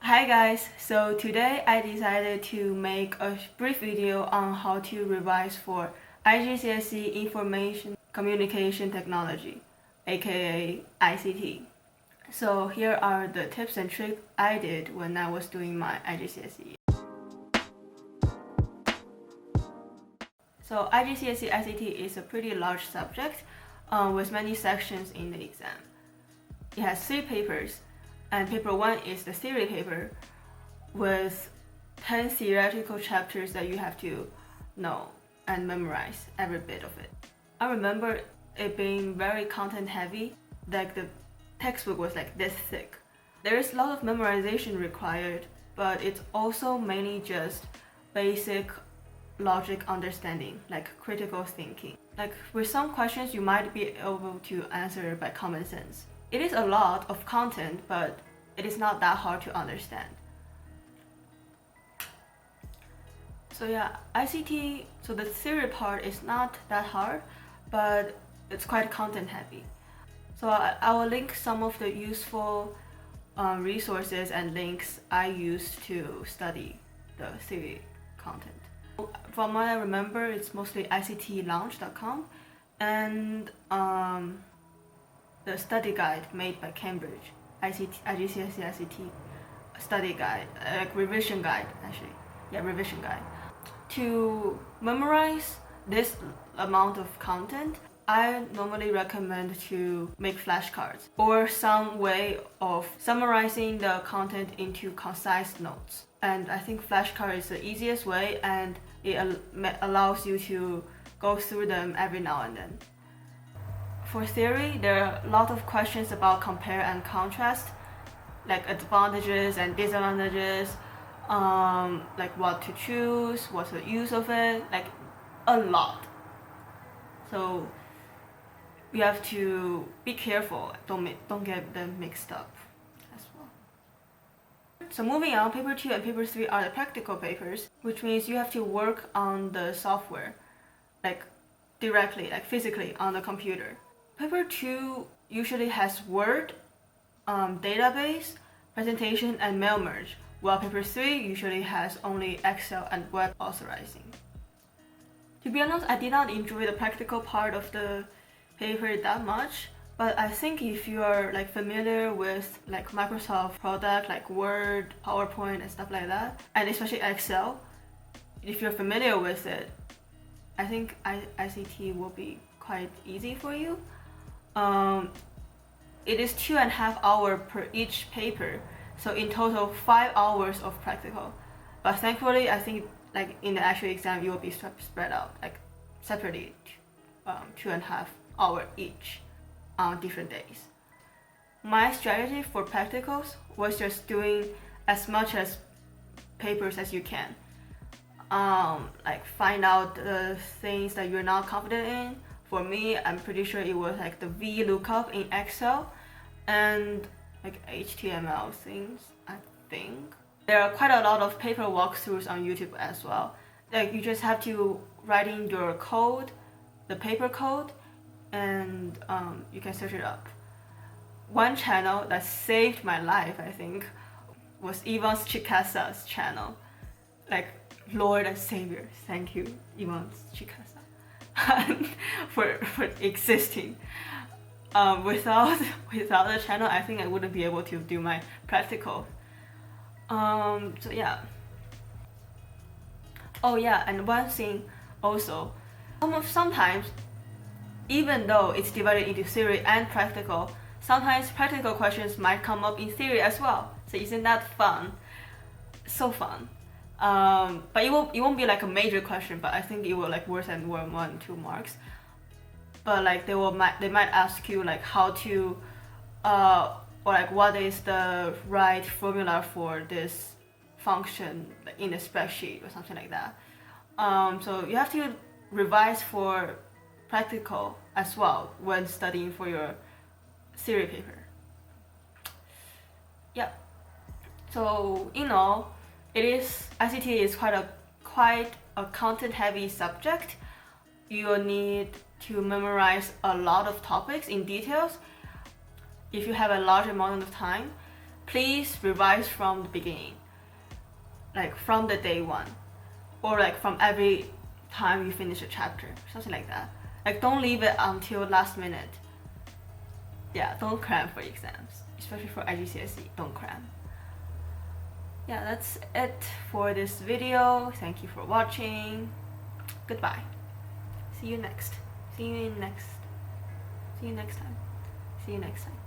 Hi guys, so today I decided to make a brief video on how to revise for IGCSE Information Communication Technology, aka ICT. So here are the tips and tricks I did when I was doing my IGCSE. So IGCSE ICT is a pretty large subject with many sections in the exam. It has 3 papers, and paper 1 is the theory paper with 10 theoretical chapters that you have to know and memorize every bit of it. I remember it being very content heavy, like the textbook was like this thick. There is a lot of memorization required, but it's also mainly just basic logic understanding, like critical thinking. Like with some questions you might be able to answer by common sense. It is a lot of content, but it is not that hard to understand. So yeah, ICT, so the theory part is not that hard, but it's quite content heavy. So I will link some of the useful resources and links I used to study the theory content. From what I remember, it's mostly ictlaunch.com and the study guide made by Cambridge, IGCSE ICT study guide, revision guide actually. Yeah, revision guide. To memorize this amount of content, I normally recommend to make flashcards or some way of summarizing the content into concise notes. And I think flashcard is the easiest way, and it allows you to go through them every now and then. For theory, there are a lot of questions about compare and contrast, like advantages and disadvantages, like what to choose, what's the use of it, like a lot. So you have to be careful, don't get them mixed up as well. So moving on, paper 2 and paper 3 are the practical papers, which means you have to work on the software, like directly, like physically on the computer. Paper 2 usually has Word, database, presentation, and mail merge, while paper 3 usually has only Excel and web authorizing. To be honest, I did not enjoy the practical part of the paper that much, but I think if you are like familiar with like Microsoft product like Word, PowerPoint and stuff like that, and especially Excel, if you're familiar with it, I think ICT will be quite easy for you. It is 2.5 hours per each paper, so in total 5 hours of practical. But thankfully, I think like in the actual exam, you will be spread out like separately, 2.5 hours each on different days. My strategy for practicals was just doing as much as papers as you can. Like find out the things that you're not confident in. For me, I'm pretty sure it was like the VLOOKUP in Excel and like HTML things, I think. There are quite a lot of paper walkthroughs on YouTube as well. Like you just have to write in your code, the paper code, and you can search it up. One channel that saved my life, I think, was Evans Chikasa's channel. Like, Lord and Savior, thank you, Evans Chikasa, for existing. Without the channel, I think I wouldn't be able to do my practical. So yeah. Oh yeah, and one thing also, sometimes, even though it's divided into theory and practical, sometimes practical questions might come up in theory as well. So isn't that fun? So fun. But it won't be like a major question, but I think it will like worse than 1, 2 marks. But like they might ask you like how to or like what is the right formula for this function in a spreadsheet or something like that. So you have to revise for practical as well when studying for your theory paper. Yeah. So in all, ICT is quite a content-heavy subject. You will need to memorize a lot of topics in details if you have a large amount of time. please revise from the beginning, like from the day one, or like from every time you finish a chapter, something like that. Like don't leave it until last minute. Yeah, don't cram for exams, especially for IGCSE, don't cram. Yeah, that's it for this video. Thank you for watching. Goodbye. See you next time. See you next time.